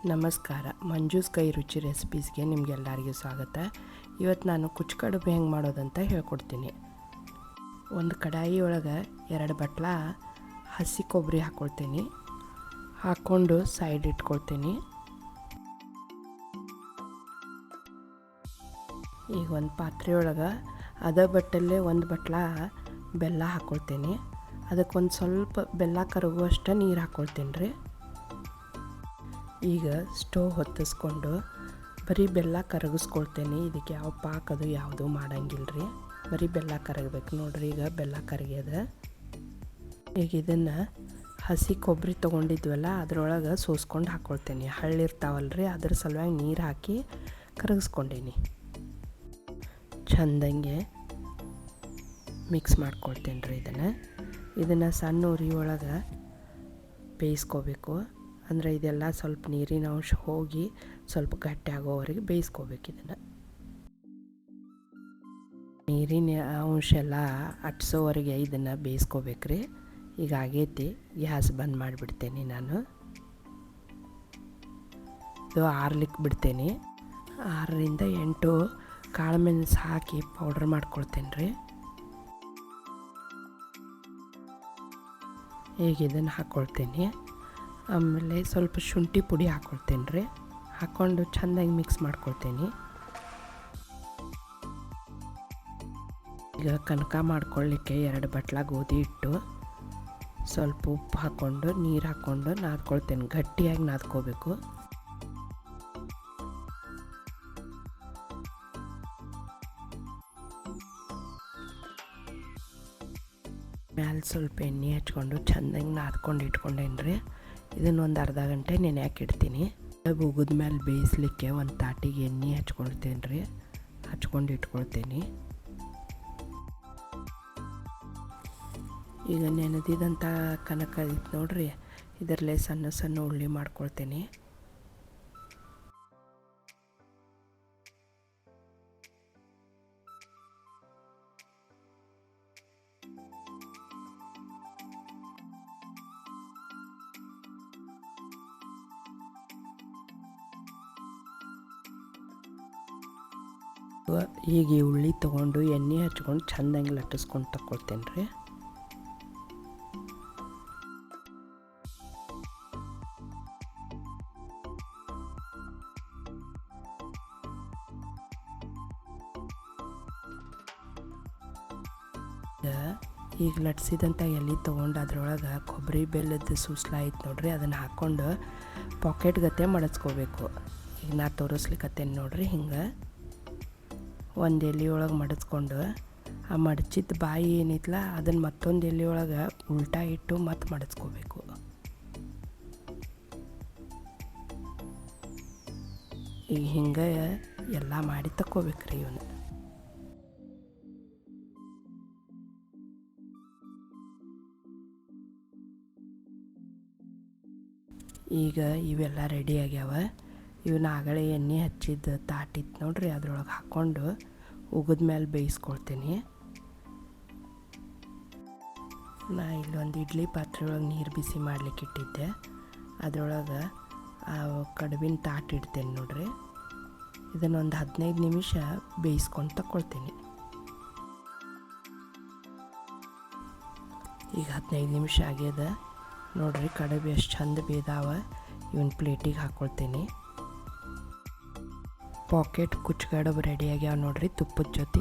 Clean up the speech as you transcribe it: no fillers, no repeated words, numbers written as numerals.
ನಮಸ್ಕಾರ. ಮಂಜೂಸ್ ಕೈ ರುಚಿ ರೆಸಿಪೀಸ್ಗೆ ನಿಮಗೆಲ್ಲರಿಗೂ ಸ್ವಾಗತ. ಇವತ್ತು ನಾನು ಕುಚ್ಚು ಕಡುಬು ಹೆಂಗೆ ಮಾಡೋದಂತ ಹೇಳ್ಕೊಡ್ತೀನಿ. ಒಂದು ಕಡಾಯಿ ಒಳಗೆ 2 ಬಟ್ಲ ಹಸಿ ಕೊಬ್ಬರಿ ಹಾಕ್ಕೊಳ್ತೀನಿ. ಹಾಕ್ಕೊಂಡು ಸೈಡ್ ಇಟ್ಕೊಳ್ತೀನಿ. ಈಗ ಒಂದು ಪಾತ್ರೆ ಒಳಗೆ ಅದೇ ಬಟ್ಟಲ್ಲೇ 1 ಬಟ್ಲ ಬೆಲ್ಲ ಹಾಕ್ಕೊಳ್ತೀನಿ. ಅದಕ್ಕೊಂದು ಸ್ವಲ್ಪ ಬೆಲ್ಲ ಕರಗುವಷ್ಟು ನೀರು ಹಾಕ್ಕೊಳ್ತೀನಿ ರೀ. ಈಗ ಸ್ಟವ್ ಹೊತ್ತಿಸ್ಕೊಂಡು ಬರೀ ಬೆಲ್ಲ ಕರಗಿಸ್ಕೊಳ್ತೇನೆ. ಇದಕ್ಕೆ ಯಾವ ಪಾಕದು ಯಾವುದೂ ಮಾಡಂಗಿಲ್ಲ ರೀ, ಬರೀ ಬೆಲ್ಲ ಕರಗಬೇಕು ನೋಡ್ರಿ. ಈಗ ಬೆಲ್ಲ ಕರಗ್ಯದ. ಈಗ ಇದನ್ನು ಹಸಿ ಕೊಬ್ಬರಿ ತೊಗೊಂಡಿದ್ವಲ್ಲ ಅದರೊಳಗೆ ಸೋಸ್ಕೊಂಡು ಹಾಕ್ಕೊಳ್ತೇನೆ. ಹಳ್ಳಿರ್ತಾವಲ್ಲ ರೀ, ಅದ್ರ ಸಲುವಾಗಿ ನೀರು ಹಾಕಿ ಕರಗಿಸ್ಕೊಂಡೀನಿ. ಚಂದಂಗೆ ಮಿಕ್ಸ್ ಮಾಡ್ಕೊಳ್ತೇನೆ ರೀ. ಇದನ್ನು ಸಣ್ಣ ಉರಿ ಒಳಗೆ ಬೇಯಿಸ್ಕೋಬೇಕು. ಅಂದರೆ ಇದೆಲ್ಲ ಸ್ವಲ್ಪ ನೀರಿನ ಅಂಶ ಹೋಗಿ ಸ್ವಲ್ಪ ಗಟ್ಟಿ ಆಗೋವರೆಗೆ ಬೇಯಿಸ್ಕೋಬೇಕು. ಇದನ್ನು ನೀರಿನ ಅಂಶ ಎಲ್ಲ ಅಟ್ಸೋವರೆಗೆ ಇದನ್ನು ಬೇಯಿಸ್ಕೋಬೇಕ್ರಿ. ಈಗ ಆಗೈತಿ, ಗ್ಯಾಸ್ ಬಂದ್ ಮಾಡಿಬಿಡ್ತೇನೆ. ನಾನು ಇದು ಆರ್ಲಿಕ್ಕೆ ಬಿಡ್ತೇನೆ. 6ರಿಂದ 8 ಕಾಳು ಮೆಣಸು ಹಾಕಿ ಪೌಡ್ರ್ ಮಾಡ್ಕೊಳ್ತೇನೆ ರೀ. ಈಗ ಇದನ್ನು ಹಾಕ್ಕೊಳ್ತೇನೆ. ಆಮೇಲೆ ಸ್ವಲ್ಪ ಶುಂಠಿ ಪುಡಿ ಹಾಕ್ಕೊಳ್ತೇನೆ ರೀ. ಹಾಕ್ಕೊಂಡು ಚೆಂದಾಗಿ ಮಿಕ್ಸ್ ಮಾಡ್ಕೊಳ್ತೇನೆ. ಈಗ ಕನಕ ಮಾಡ್ಕೊಳ್ಳಿಕ್ಕೆ 2 ಬಟ್ಲ ಗೋಧಿ ಹಿಟ್ಟು, ಸ್ವಲ್ಪ ಉಪ್ಪು ಹಾಕ್ಕೊಂಡು ನೀರು ಹಾಕ್ಕೊಂಡು ನಾದ್ಕೊಳ್ತೇನೆ. ಗಟ್ಟಿಯಾಗಿ ನಾದ್ಕೋಬೇಕು. ಮ್ಯಾಲೆ ಸ್ವಲ್ಪ ಎಣ್ಣೆ ಹಚ್ಕೊಂಡು ಚೆಂದಾಗಿ ನಾದ್ಕೊಂಡು ಇಟ್ಕೊಂಡೇನಿ ರೀ. ಇದನ್ನೊಂದು ಅರ್ಧ ಗಂಟೆ ನೆನೆಯಾಕೆ ಇಡ್ತೀನಿ. ಉಗಿದ ಮೇಲೆ ಬೇಯಿಸ್ಲಿಕ್ಕೆ ಒಂದು ತಾಟಿಗೆ ಎಣ್ಣೆ ಹಚ್ಕೊಳ್ತೇನೆ ರೀ. ಹಚ್ಕೊಂಡು ಇಟ್ಕೊಳ್ತೀನಿ. ಈಗ ನೆನೆದಿದಂಥ ಕನಕ ಇತ್ತು ನೋಡ್ರಿ, ಇದರಲ್ಲೇ ಸಣ್ಣ ಸಣ್ಣ ಉಳ್ಳಿ ಮಾಡ್ಕೊಳ್ತೀನಿ. ಈಗ ಈ ಉಳ್ಳಿ ತೊಗೊಂಡು ಎಣ್ಣೆ ಹಚ್ಕೊಂಡು ಚೆಂದಂಗೆ ಲಟ್ಟಿಸ್ಕೊಂಡು ತಗೊಳ್ತೇನೆ ರೀ. ಈಗ ಲಟ್ಸಿದಂಥ ಎಲೆ ತೊಗೊಂಡು ಅದ್ರೊಳಗೆ ಕೊಬ್ಬರಿ ಬೆಲ್ಲದ ಸೂಸ್ಲ ಐತೆ ನೋಡ್ರಿ, ಅದನ್ನು ಹಾಕ್ಕೊಂಡು ಪಾಕೆಟ್ ಗತೆ ಮಡಚ್ಕೋಬೇಕು. ಈಗ ನಾ ತೋರಿಸ್ಲಿಕ್ಕತ್ತೇನೆ ನೋಡ್ರಿ. ಹಿಂಗೆ ಒಂದು ಎಲೆ ಒಳಗೆ ಮಡಚ್ಕೊಂಡು ಆ ಮಡಚಿದ ಬಾಯಿ ಏನೈತಲ್ಲ ಅದನ್ನು ಮತ್ತೊಂದು ಎಲೆ ಒಳಗೆ ಉಲ್ಟಾ ಇಟ್ಟು ಮತ್ತೆ ಮಡಚ್ಕೋಬೇಕು. ಈಗ ಹಿಂಗೆ ಎಲ್ಲ ಮಾಡಿ ತಕ್ಕೋಬೇಕ್ರಿ ಇವನು. ಈಗ ಇವೆಲ್ಲ ರೆಡಿ ಆಗ್ಯಾವ. ಇವನ್ನ ಆಗಲೇ ಎಣ್ಣೆ ಹಚ್ಚಿದ ತಾಟಿತ್ತು ನೋಡ್ರಿ, ಅದ್ರೊಳಗೆ ಹಾಕ್ಕೊಂಡು ಉಗಿದ ಮೇಲೆ ಬೇಯಿಸ್ಕೊಳ್ತೀನಿ. ನಾ ಇಲ್ಲೊಂದು ಇಡ್ಲಿ ಪಾತ್ರೆ ಒಳಗೆ ನೀರು ಬಿಸಿ ಮಾಡ್ಲಿಕ್ಕೆ ಇಟ್ಟಿದ್ದೆ. ಅದರೊಳಗೆ ಆ ಕಡುಬಿನ ತಾಟ್ ಇಡ್ತೇನೆ ನೋಡ್ರಿ. ಇದನ್ನೊಂದು 15 ನಿಮಿಷ ಬೇಯಿಸ್ಕೊಂಡು ತಗೊಳ್ತೀನಿ. ಈಗ 15 ನಿಮಿಷ ಆಗ್ಯದ ನೋಡ್ರಿ. ಕಡುಬು ಎಷ್ಟು ಚಂದ ಬೇದಾವ. ಇವನ್ ಪ್ಲೇಟಿಗೆ ಹಾಕ್ಕೊಳ್ತೀನಿ. ಪಾಕೆಟ್ ಕುಚ್ಚು ಕಡುಬು ರೆಡಿ ಆಗ್ಯಾವ ನೋಡ್ರಿ, ತುಪ್ಪದ ಜೊತೆ